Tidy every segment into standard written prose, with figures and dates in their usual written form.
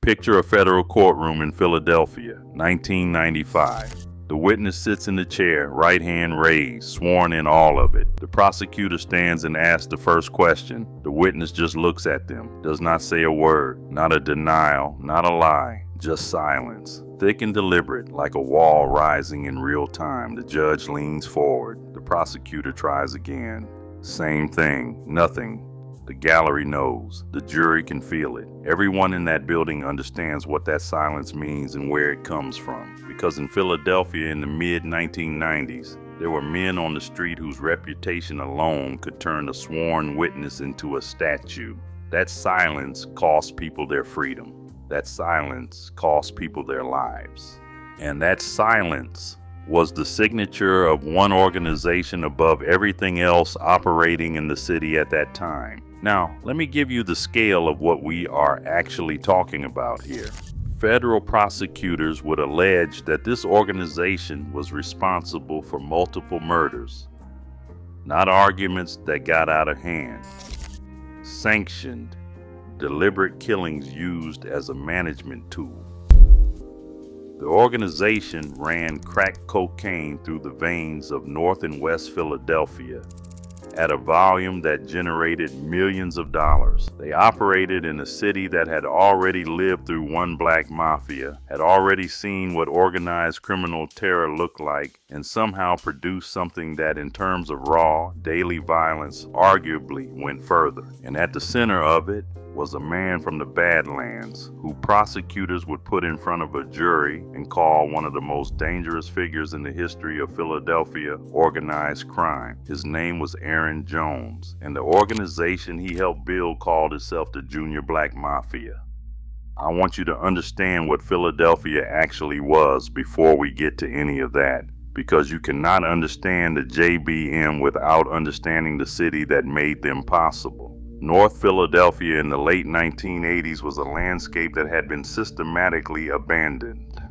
Picture a federal courtroom in Philadelphia, 1995. The witness sits in the chair, right hand raised, sworn in all of it. The prosecutor stands and asks the first question. The witness just looks at them, does not say a word, not a denial, not a lie, just silence. Thick and deliberate, like a wall rising in real time. The judge leans forward. The prosecutor tries again. Same thing, nothing. The gallery knows. The jury can feel it. Everyone in that building understands what that silence means and where it comes from. Because in Philadelphia in the mid-1990s, there were men on the street whose reputation alone could turn a sworn witness into a statue. That silence cost people their freedom. That silence cost people their lives. And that silence was the signature of one organization above everything else operating in the city at that time. Now, let me give you the scale of what we are actually talking about here. Federal prosecutors would allege that this organization was responsible for multiple murders, not arguments that got out of hand. Sanctioned, deliberate killings used as a management tool. The organization ran crack cocaine through the veins of North and West Philadelphia at a volume that generated millions of dollars. They operated in a city that had already lived through one black mafia, had already seen what organized criminal terror looked like, and somehow produced something that in terms of raw, daily violence arguably went further. And at the center of it was a man from the Badlands who prosecutors would put in front of a jury and call one of the most dangerous figures in the history of Philadelphia organized crime. His name was Aaron Jones, and the organization he helped build called itself the Junior Black Mafia. I want you to understand what Philadelphia actually was before we get to any of that, because you cannot understand the JBM without understanding the city that made them possible. North Philadelphia in the late 1980s was a landscape that had been systematically abandoned.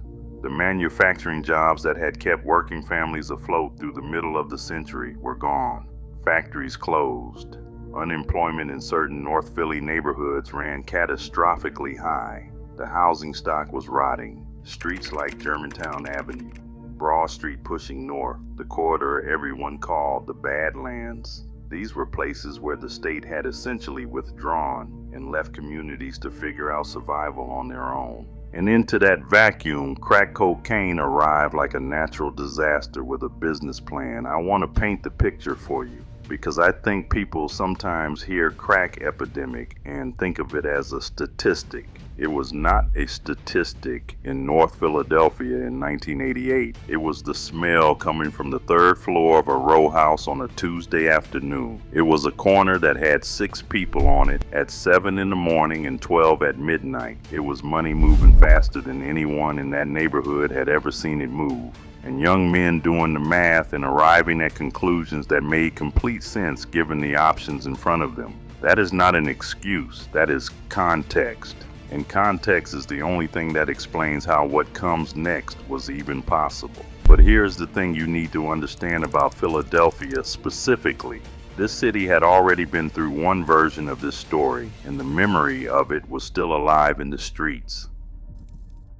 The manufacturing jobs that had kept working families afloat through the middle of the century were gone. Factories closed. Unemployment in certain North Philly neighborhoods ran catastrophically high. The housing stock was rotting. Streets like Germantown Avenue, Broad Street pushing north, the corridor everyone called the Badlands. These were places where the state had essentially withdrawn and left communities to figure out survival on their own. And into that vacuum, crack cocaine arrived like a natural disaster with a business plan. I want to paint the picture for you, because I think people sometimes hear crack epidemic and think of it as a statistic. It was not a statistic in North Philadelphia in 1988. It was the smell coming from the third floor of a row house on a Tuesday afternoon. It was a corner that had 6 people on it at 7 in the morning and 12 at midnight. It was money moving faster than anyone in that neighborhood had ever seen it move. And young men doing the math and arriving at conclusions that made complete sense given the options in front of them. That is not an excuse, that is context. And context is the only thing that explains how what comes next was even possible. But here's the thing you need to understand about Philadelphia specifically. This city had already been through one version of this story, and the memory of it was still alive in the streets.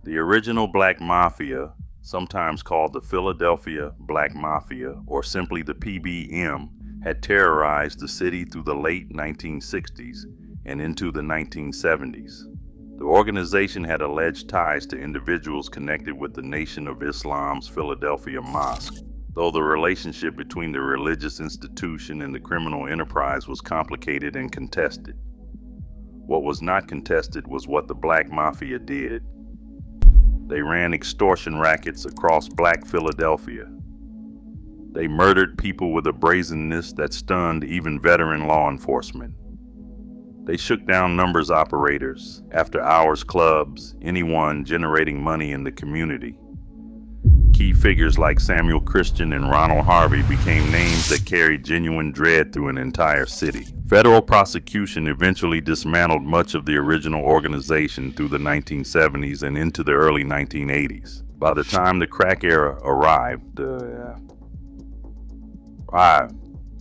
The original Black Mafia, sometimes called the Philadelphia Black Mafia, or simply the PBM, had terrorized the city through the late 1960s and into the 1970s. The organization had alleged ties to individuals connected with the Nation of Islam's Philadelphia Mosque, though the relationship between the religious institution and the criminal enterprise was complicated and contested. What was not contested was what the Black Mafia did. They ran extortion rackets across Black Philadelphia. They murdered people with a brazenness that stunned even veteran law enforcement. They shook down numbers operators, after-hours clubs, anyone generating money in the community. Key figures like Samuel Christian and Ronald Harvey became names that carried genuine dread through an entire city. Federal prosecution eventually dismantled much of the original organization through the 1970s and into the early 1980s. By the time the crack era arrived,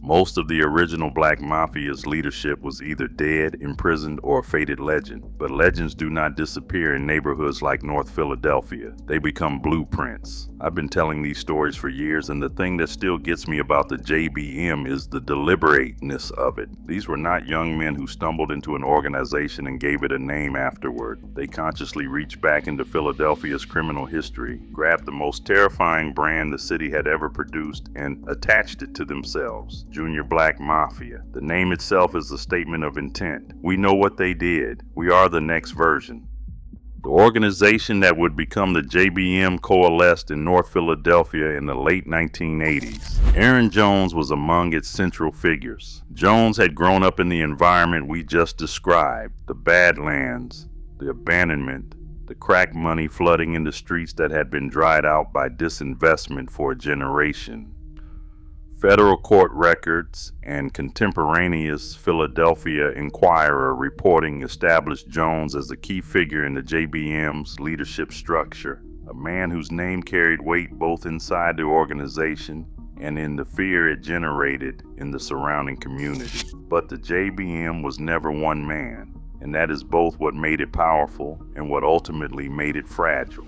Most of the original Black Mafia's leadership was either dead, imprisoned, or a faded legend. But legends do not disappear in neighborhoods like North Philadelphia. They become blueprints. I've been telling these stories for years, and the thing that still gets me about the JBM is the deliberateness of it. These were not young men who stumbled into an organization and gave it a name afterward. They consciously reached back into Philadelphia's criminal history, grabbed the most terrifying brand the city had ever produced, and attached it to themselves. Junior Black Mafia. The name itself is a statement of intent. We know what they did. We are the next version. The organization that would become the JBM coalesced in North Philadelphia in the late 1980s. Aaron Jones was among its central figures. Jones had grown up in the environment we just described, the Badlands, the abandonment, the crack money flooding into streets that had been dried out by disinvestment for a generation. Federal court records and contemporaneous Philadelphia Inquirer reporting established Jones as a key figure in the JBM's leadership structure, a man whose name carried weight both inside the organization and in the fear it generated in the surrounding community. But the JBM was never one man, and that is both what made it powerful and what ultimately made it fragile.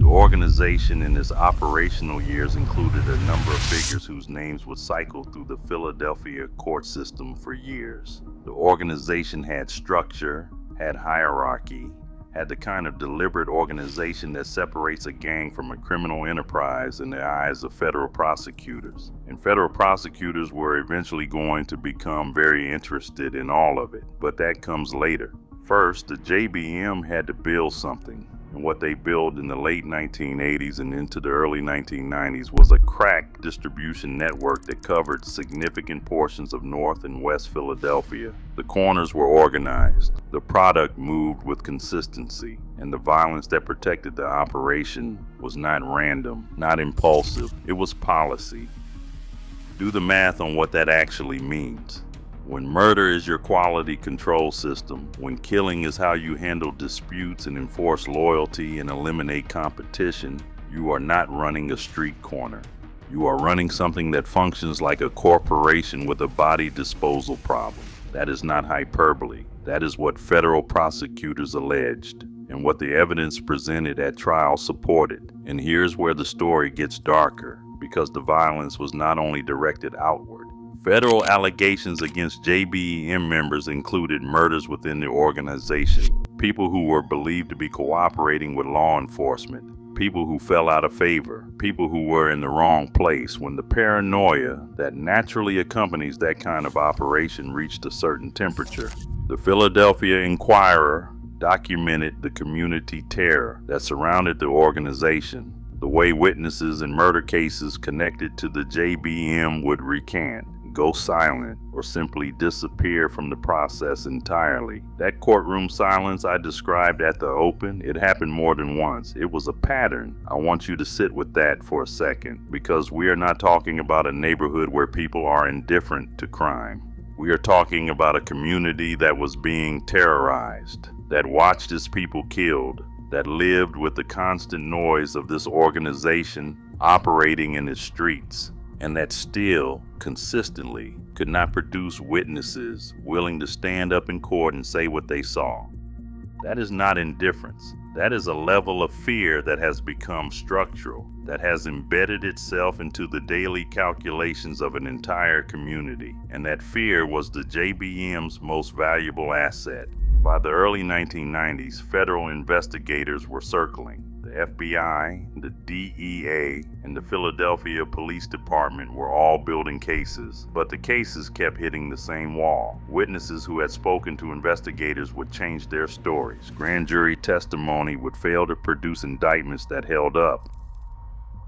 The organization in its operational years included a number of figures whose names would cycle through the Philadelphia court system for years. The organization had structure, had hierarchy, had the kind of deliberate organization that separates a gang from a criminal enterprise in the eyes of federal prosecutors. And federal prosecutors were eventually going to become very interested in all of it, but that comes later. First, the JBM had to build something. And what they built in the late 1980s and into the early 1990s was a crack distribution network that covered significant portions of North and West Philadelphia. The corners were organized, the product moved with consistency, and the violence that protected the operation was not random, not impulsive, it was policy. Do the math on what that actually means. When murder is your quality control system, when killing is how you handle disputes and enforce loyalty and eliminate competition, you are not running a street corner. You are running something that functions like a corporation with a body disposal problem. That is not hyperbole. That is what federal prosecutors alleged, and what the evidence presented at trial supported. And here's where the story gets darker, because the violence was not only directed outward. Federal allegations against JBM members included murders within the organization, people who were believed to be cooperating with law enforcement, people who fell out of favor, people who were in the wrong place when the paranoia that naturally accompanies that kind of operation reached a certain temperature. The Philadelphia Inquirer documented the community terror that surrounded the organization, the way witnesses in murder cases connected to the JBM would recant, go silent, or simply disappear from the process entirely. That courtroom silence I described at the open, it happened more than once. It was a pattern. I want you to sit with that for a second, because we are not talking about a neighborhood where people are indifferent to crime. We are talking about a community that was being terrorized, that watched its people killed, that lived with the constant noise of this organization operating in its streets, and that still, consistently, could not produce witnesses willing to stand up in court and say what they saw. That is not indifference. That is a level of fear that has become structural, that has embedded itself into the daily calculations of an entire community. And that fear was the JBM's most valuable asset. By the early 1990s, federal investigators were circling. The FBI, the DEA, and the Philadelphia Police Department were all building cases, but the cases kept hitting the same wall. Witnesses who had spoken to investigators would change their stories. Grand jury testimony would fail to produce indictments that held up.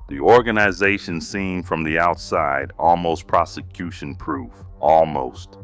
The organization seemed from the outside almost prosecution-proof. Almost.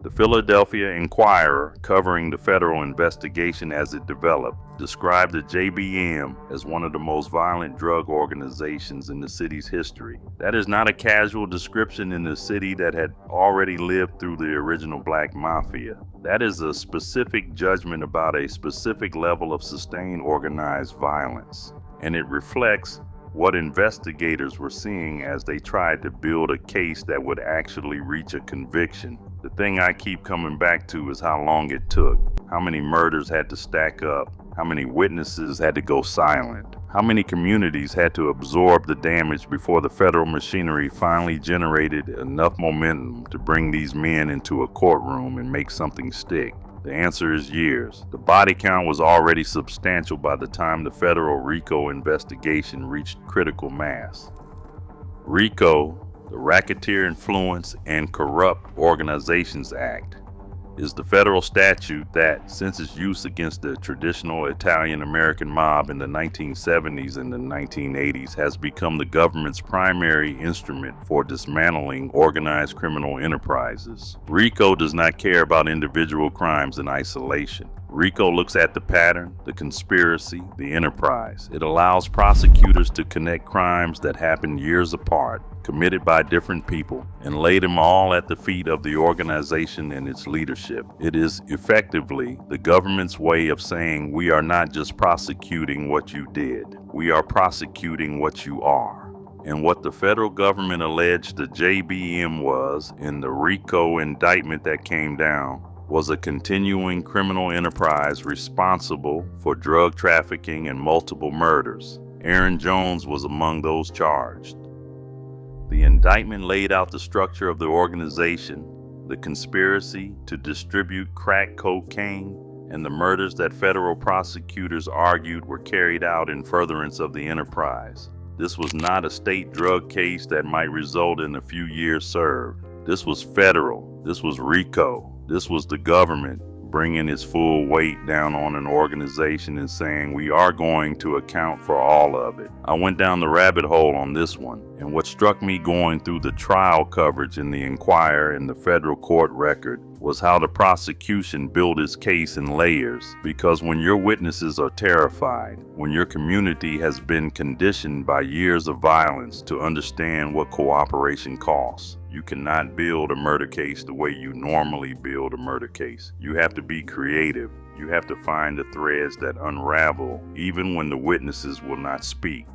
The Philadelphia Inquirer, covering the federal investigation as it developed, described the JBM as one of the most violent drug organizations in the city's history. That is not a casual description in a city that had already lived through the original Black Mafia. That is a specific judgment about a specific level of sustained organized violence, and it reflects what investigators were seeing as they tried to build a case that would actually reach a conviction. The thing I keep coming back to is how long it took, how many murders had to stack up, how many witnesses had to go silent, how many communities had to absorb the damage before the federal machinery finally generated enough momentum to bring these men into a courtroom and make something stick. The answer is years. The body count was already substantial by the time the federal RICO investigation reached critical mass. RICO, the Racketeer Influence and Corrupt Organizations Act, is the federal statute that, since its use against the traditional Italian-American mob in the 1970s and the 1980s, has become the government's primary instrument for dismantling organized criminal enterprises. RICO does not care about individual crimes in isolation. RICO looks at the pattern, the conspiracy, the enterprise. It allows prosecutors to connect crimes that happened years apart, committed by different people, and lay them all at the feet of the organization and its leadership. It is effectively the government's way of saying, we are not just prosecuting what you did, we are prosecuting what you are. And what the federal government alleged the JBM was in the RICO indictment that came down was a continuing criminal enterprise responsible for drug trafficking and multiple murders. Aaron Jones was among those charged. The indictment laid out the structure of the organization, the conspiracy to distribute crack cocaine, and the murders that federal prosecutors argued were carried out in furtherance of the enterprise. This was not a state drug case that might result in a few years served. This was federal. This was RICO. This was the government bringing its full weight down on an organization and saying, we are going to account for all of it. I went down the rabbit hole on this one, and what struck me going through the trial coverage in the Inquirer and the federal court record was how the prosecution built its case in layers. Because when your witnesses are terrified, when your community has been conditioned by years of violence to understand what cooperation costs, you cannot build a murder case the way you normally build a murder case. You have to be creative. You have to find the threads that unravel even when the witnesses will not speak.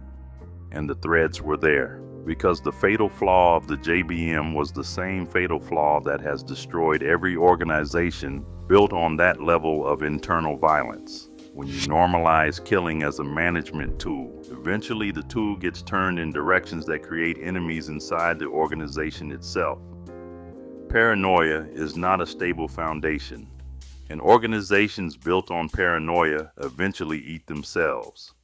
And the threads were there. Because the fatal flaw of the JBM was the same fatal flaw that has destroyed every organization built on that level of internal violence. When you normalize killing as a management tool, eventually the tool gets turned in directions that create enemies inside the organization itself. Paranoia is not a stable foundation, and organizations built on paranoia eventually eat themselves.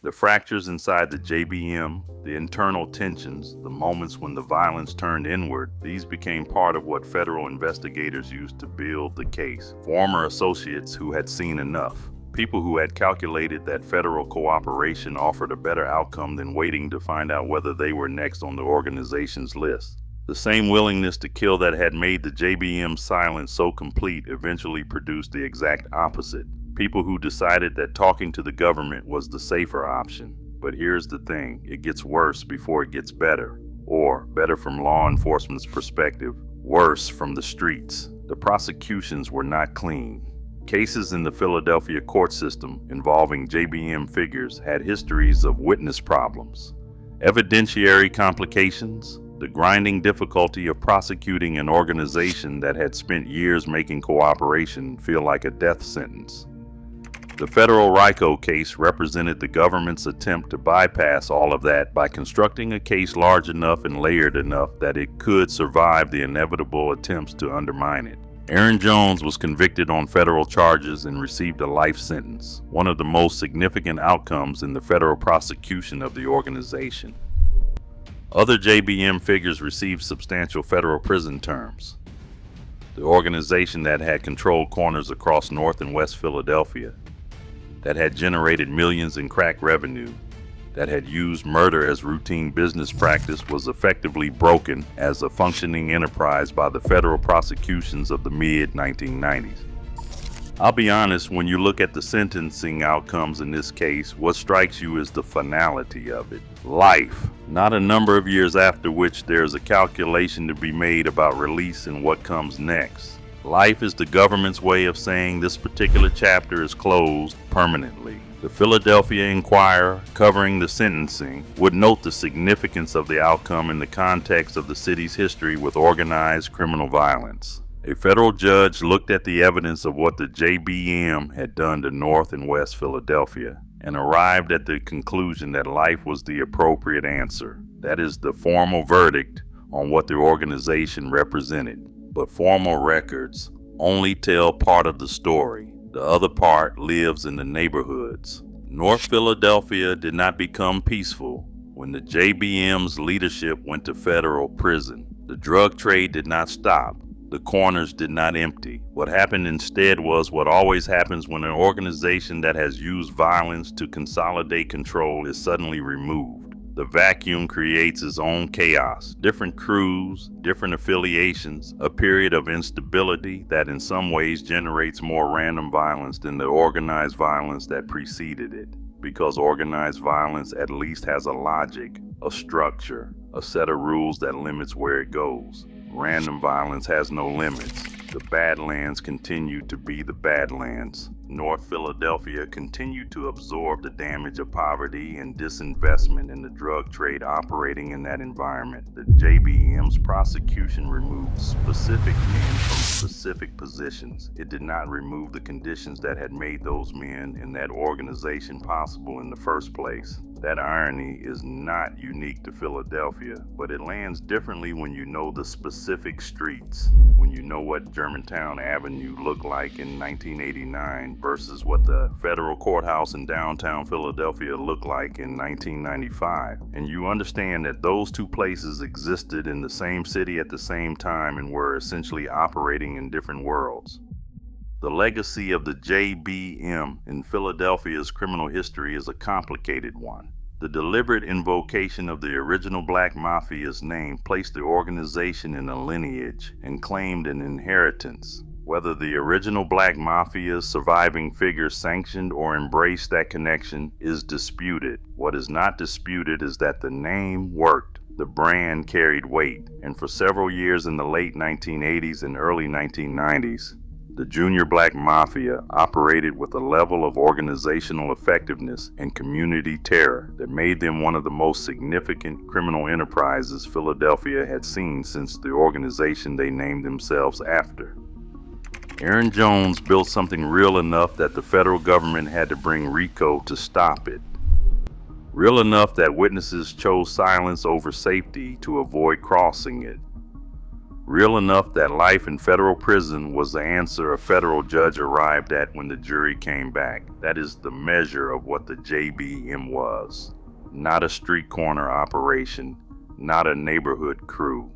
The fractures inside the JBM, the internal tensions, the moments when the violence turned inward, these became part of what federal investigators used to build the case. Former associates who had seen enough. People who had calculated that federal cooperation offered a better outcome than waiting to find out whether they were next on the organization's list. The same willingness to kill that had made the JBM silence so complete eventually produced the exact opposite. People who decided that talking to the government was the safer option. But here's the thing, it gets worse before it gets better. Or, better from law enforcement's perspective, worse from the streets. The prosecutions were not clean. Cases in the Philadelphia court system involving JBM figures had histories of witness problems, evidentiary complications, the grinding difficulty of prosecuting an organization that had spent years making cooperation feel like a death sentence. The federal RICO case represented the government's attempt to bypass all of that by constructing a case large enough and layered enough that it could survive the inevitable attempts to undermine it. Aaron Jones was convicted on federal charges and received a life sentence, one of the most significant outcomes in the federal prosecution of the organization. Other JBM figures received substantial federal prison terms. The organization that had controlled corners across North and West Philadelphia, that had generated millions in crack revenue, that had used murder as routine business practice was effectively broken as a functioning enterprise by the federal prosecutions of the mid-1990s. I'll be honest, when you look at the sentencing outcomes in this case, what strikes you is the finality of it. Life, not a number of years after which there's a calculation to be made about release and what comes next. Life is the government's way of saying this particular chapter is closed permanently. The Philadelphia Inquirer, covering the sentencing, would note the significance of the outcome in the context of the city's history with organized criminal violence. A federal judge looked at the evidence of what the JBM had done to North and West Philadelphia and arrived at the conclusion that life was the appropriate answer. That is the formal verdict on what the organization represented. But formal records only tell part of the story. The other part lives in the neighborhoods. North Philadelphia did not become peaceful when the JBM's leadership went to federal prison. The drug trade did not stop. The corners did not empty. What happened instead was what always happens when an organization that has used violence to consolidate control is suddenly removed. The vacuum creates its own chaos, different crews, different affiliations, a period of instability that in some ways generates more random violence than the organized violence that preceded it. Because organized violence at least has a logic, a structure, a set of rules that limits where it goes. Random violence has no limits. The Badlands continued to be the Badlands. North Philadelphia continued to absorb the damage of poverty and disinvestment in the drug trade operating in that environment. The JBM's prosecution removed specific men from specific positions. It did not remove the conditions that had made those men and that organization possible in the first place. That irony is not unique to Philadelphia, but it lands differently when you know the specific streets, when you know what Germantown Avenue looked like in 1989 versus what the federal courthouse in downtown Philadelphia looked like in 1995. And you understand that those two places existed in the same city at the same time and were essentially operating in different worlds. The legacy of the JBM in Philadelphia's criminal history is a complicated one. The deliberate invocation of the original Black Mafia's name placed the organization in a lineage and claimed an inheritance. Whether the original Black Mafia's surviving figures sanctioned or embraced that connection is disputed. What is not disputed is that the name worked. The brand carried weight, and for several years in the late 1980s and early 1990s, the Junior Black Mafia operated with a level of organizational effectiveness and community terror that made them one of the most significant criminal enterprises Philadelphia had seen since the organization they named themselves after. Aaron Jones built something real enough that the federal government had to bring RICO to stop it. Real enough that witnesses chose silence over safety to avoid crossing it. Real enough that life in federal prison was the answer a federal judge arrived at when the jury came back. That is the measure of what the JBM was. Not a street corner operation, not a neighborhood crew.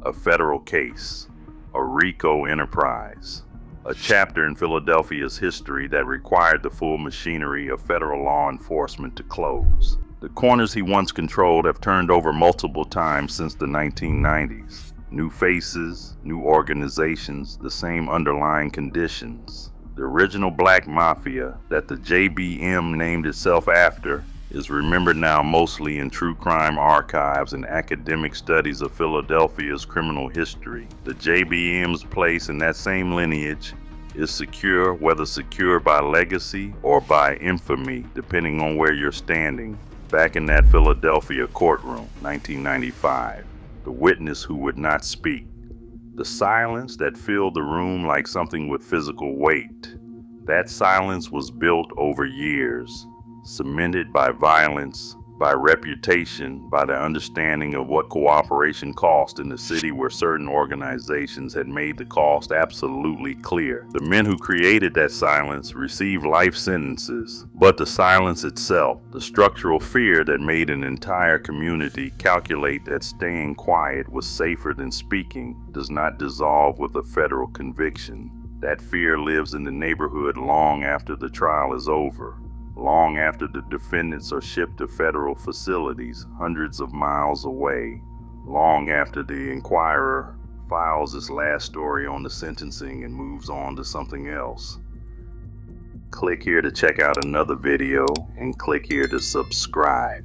A federal case. A RICO enterprise. A chapter in Philadelphia's history that required the full machinery of federal law enforcement to close. The corners he once controlled have turned over multiple times since the 1990s. New faces, new organizations, the same underlying conditions. The original Black Mafia that the JBM named itself after is remembered now mostly in true crime archives and academic studies of Philadelphia's criminal history. The JBM's place in that same lineage is secure, whether secure by legacy or by infamy, depending on where you're standing. Back in that Philadelphia courtroom, 1995. The witness who would not speak. The silence that filled the room like something with physical weight. That silence was built over years, cemented by violence, by reputation, by the understanding of what cooperation cost in the city where certain organizations had made the cost absolutely clear. The men who created that silence received life sentences, but the silence itself, the structural fear that made an entire community calculate that staying quiet was safer than speaking, does not dissolve with a federal conviction. That fear lives in the neighborhood long after the trial is over. Long after the defendants are shipped to federal facilities hundreds of miles away, long after the Inquirer files its last story on the sentencing and moves on to something else. Click here to check out another video and click here to subscribe.